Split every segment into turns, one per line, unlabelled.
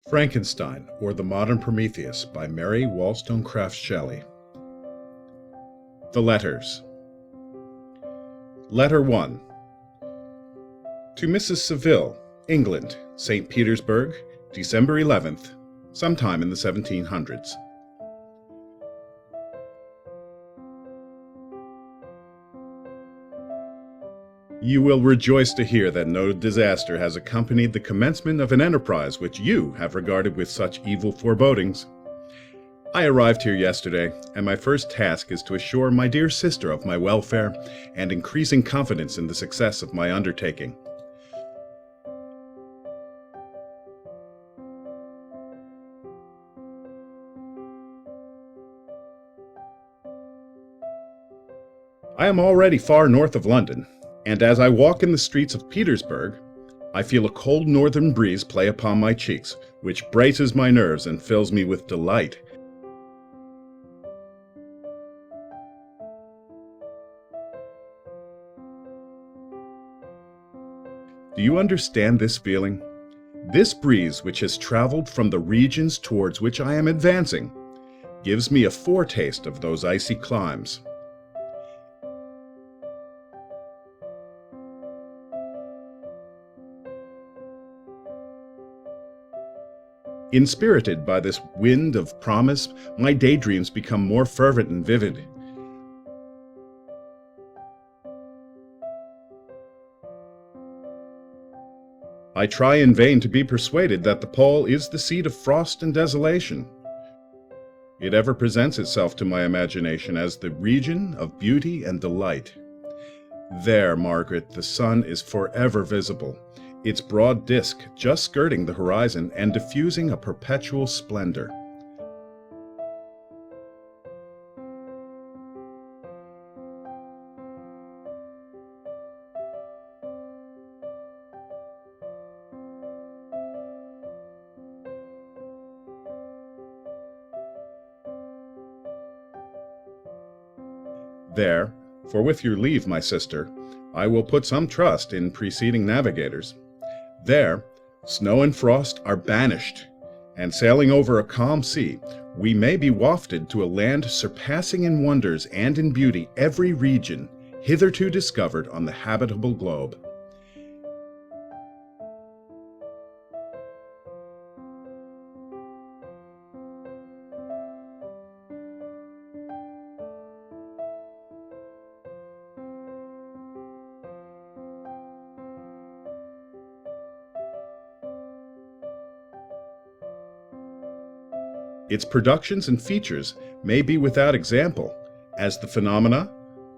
Frankenstein, or The Modern Prometheus, by Mary Wollstonecraft Shelley. The Letters. Letter 1. To Mrs. Saville, England, St. Petersburg, December 11th, sometime in the 1700s. You will rejoice to hear that no disaster has accompanied the commencement of an enterprise which you have regarded with such evil forebodings. I arrived here yesterday, and my first task is to assure my dear sister of my welfare and increasing confidence in the success of my undertaking. I am already far north of London, and as I walk in the streets of Petersburg, I feel a cold northern breeze play upon my cheeks, which braces my nerves and fills me with delight. Do you understand this feeling? This breeze, which has traveled from the regions towards which I am advancing, gives me a foretaste of those icy climes. Inspirited by this wind of promise, my daydreams become more fervent and vivid. I try in vain to be persuaded that the pole is the seat of frost and desolation. It ever presents itself to my imagination as the region of beauty and delight. There, Margaret, the sun is forever visible, its broad disk just skirting the horizon and diffusing a perpetual splendor. There, for with your leave, my sister, I will put some trust in preceding navigators. There, snow and frost are banished, and sailing over a calm sea, we may be wafted to a land surpassing in wonders and in beauty every region hitherto discovered on the habitable globe. Its productions and features may be without example, as the phenomena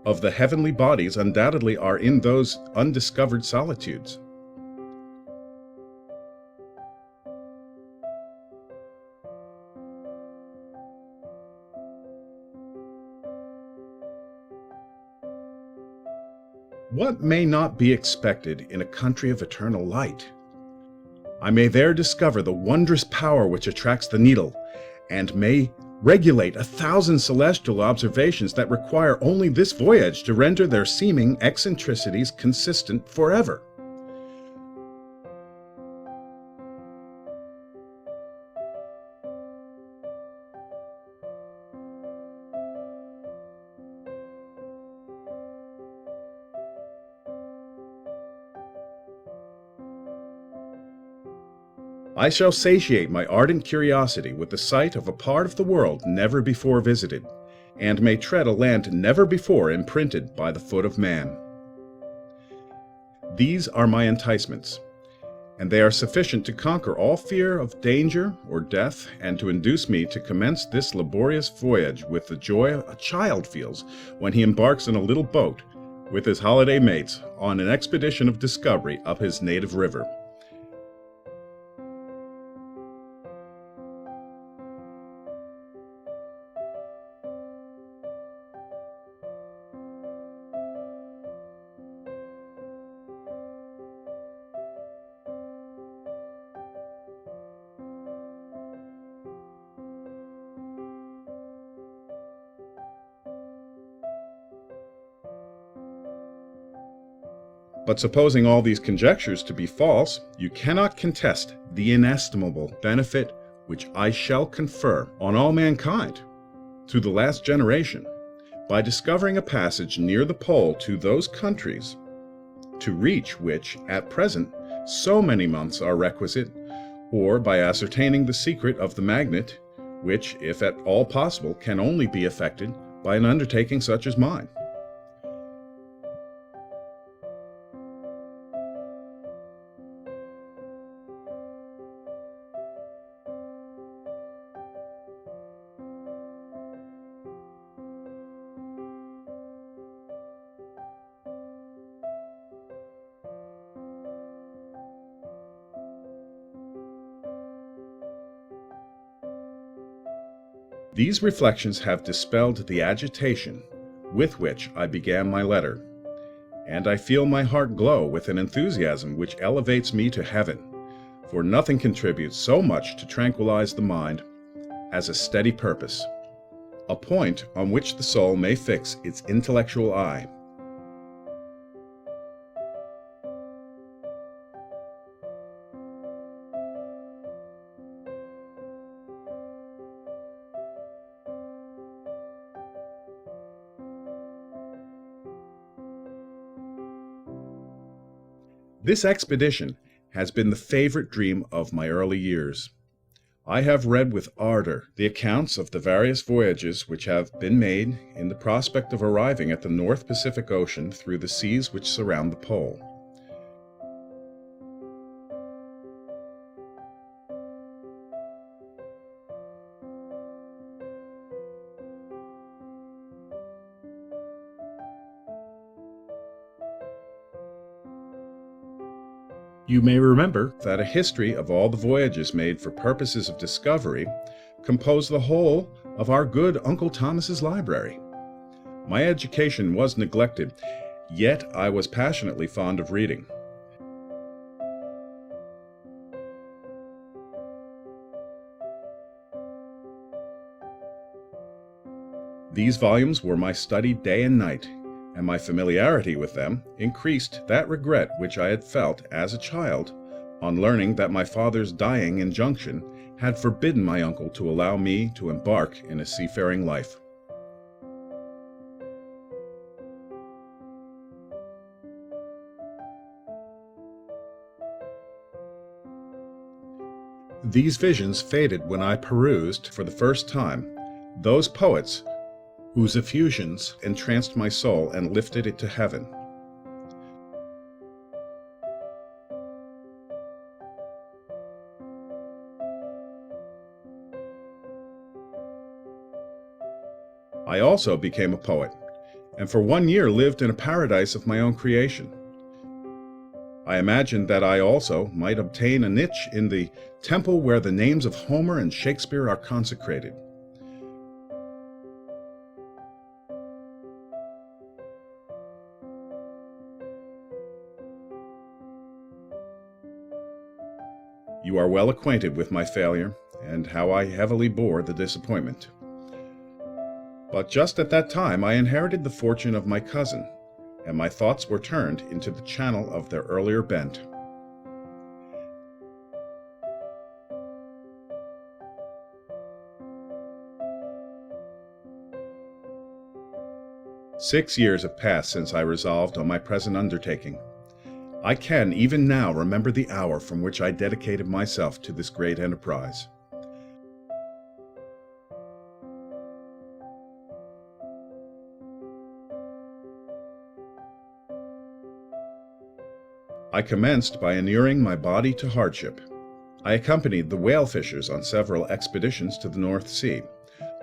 of the heavenly bodies undoubtedly are in those undiscovered solitudes. What may not be expected in a country of eternal light? I may there discover the wondrous power which attracts the needle, and may regulate 1,000 celestial observations that require only this voyage to render their seeming eccentricities consistent forever. I shall satiate my ardent curiosity with the sight of a part of the world never before visited, and may tread a land never before imprinted by the foot of man. These are my enticements, and they are sufficient to conquer all fear of danger or death, and to induce me to commence this laborious voyage with the joy a child feels when he embarks in a little boat with his holiday mates on an expedition of discovery up his native river. But supposing all these conjectures to be false, you cannot contest the inestimable benefit which I shall confer on all mankind, to the last generation, by discovering a passage near the pole to those countries, to reach which, at present, so many months are requisite, or by ascertaining the secret of the magnet, which, if at all possible, can only be effected by an undertaking such as mine. These reflections have dispelled the agitation with which I began my letter, and I feel my heart glow with an enthusiasm which elevates me to heaven, for nothing contributes so much to tranquilize the mind as a steady purpose, a point on which the soul may fix its intellectual eye. This expedition has been the favorite dream of my early years. I have read with ardor the accounts of the various voyages which have been made in the prospect of arriving at the North Pacific Ocean through the seas which surround the pole. You may remember that a history of all the voyages made for purposes of discovery composed the whole of our good Uncle Thomas's library. My education was neglected, yet I was passionately fond of reading. These volumes were my study day and night, and my familiarity with them increased that regret which I had felt as a child on learning that my father's dying injunction had forbidden my uncle to allow me to embark in a seafaring life. These visions faded when I perused, for the first time, those poets whose effusions entranced my soul and lifted it to heaven. I also became a poet, and for 1 year lived in a paradise of my own creation. I imagined that I also might obtain a niche in the temple where the names of Homer and Shakespeare are consecrated. You are well acquainted with my failure, and how I heavily bore the disappointment. But just at that time I inherited the fortune of my cousin, and my thoughts were turned into the channel of their earlier bent. "6 years have passed since I resolved on my present undertaking. I can even now remember the hour from which I dedicated myself to this great enterprise. I commenced by inuring my body to hardship. I accompanied the whale fishers on several expeditions to the North Sea.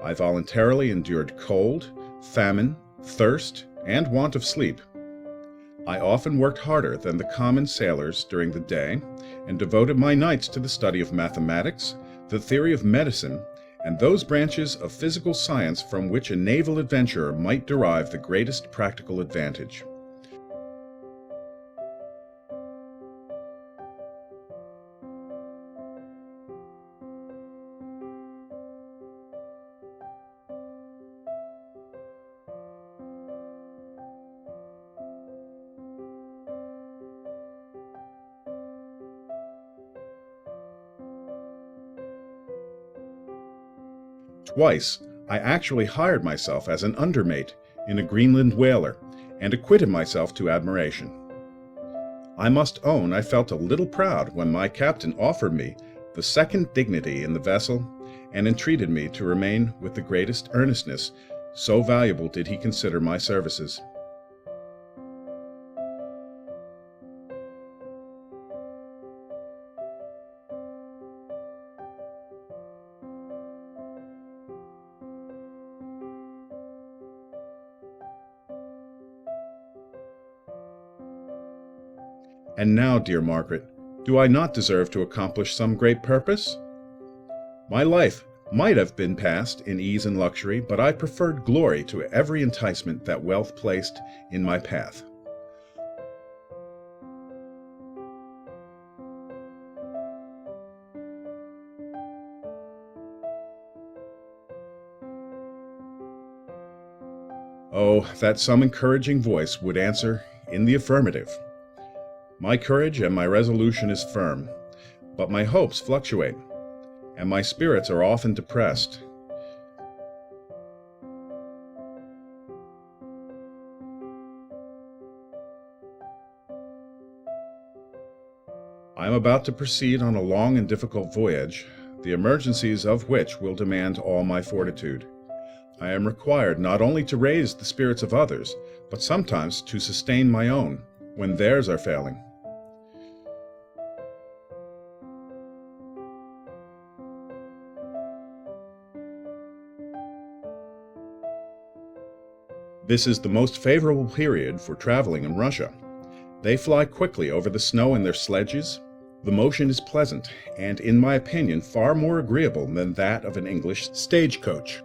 I voluntarily endured cold, famine, thirst, and want of sleep. I often worked harder than the common sailors during the day, and devoted my nights to the study of mathematics, the theory of medicine, and those branches of physical science from which a naval adventurer might derive the greatest practical advantage. Twice, I actually hired myself as an undermate in a Greenland whaler, and acquitted myself to admiration. I must own I felt a little proud when my captain offered me the second dignity in the vessel, and entreated me to remain with the greatest earnestness, so valuable did he consider my services. And now, dear Margaret, do I not deserve to accomplish some great purpose? My life might have been passed in ease and luxury, but I preferred glory to every enticement that wealth placed in my path. Oh, that some encouraging voice would answer in the affirmative. My courage and my resolution is firm, but my hopes fluctuate, and my spirits are often depressed. I am about to proceed on a long and difficult voyage, the emergencies of which will demand all my fortitude. I am required not only to raise the spirits of others, but sometimes to sustain my own when theirs are failing. This is the most favorable period for traveling in Russia. They fly quickly over the snow in their sledges. The motion is pleasant, and in my opinion far more agreeable than that of an English stagecoach.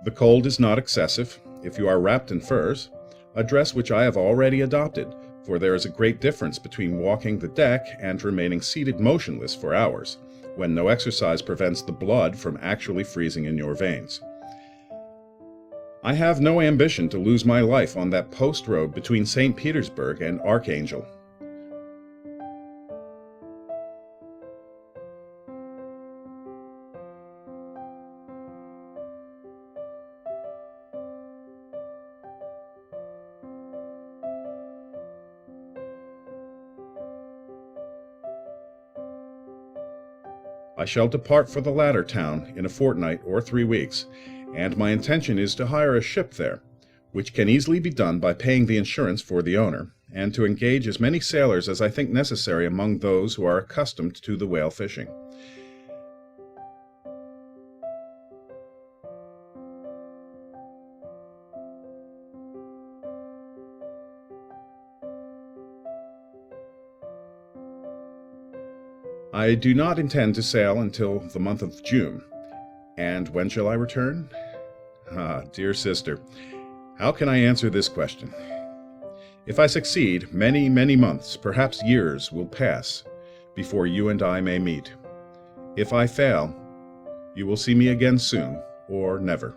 The cold is not excessive, if you are wrapped in furs, a dress which I have already adopted, for there is a great difference between walking the deck and remaining seated motionless for hours, when no exercise prevents the blood from actually freezing in your veins. I have no ambition to lose my life on that post road between St. Petersburg and Archangel. I shall depart for the latter town in a fortnight or 3 weeks, and my intention is to hire a ship there, which can easily be done by paying the insurance for the owner, and to engage as many sailors as I think necessary among those who are accustomed to the whale fishing. I do not intend to sail until the month of June. And when shall I return? Ah, dear sister, how can I answer this question? If I succeed, many, many months, perhaps years, will pass before you and I may meet. If I fail, you will see me again soon, or never.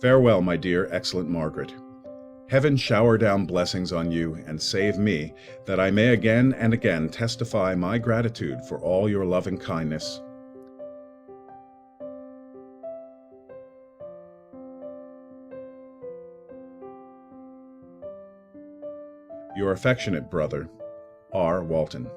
Farewell, my dear, excellent Margaret. Heaven shower down blessings on you and save me, that I may again and again testify my gratitude for all your loving kindness. Your affectionate brother, R. Walton.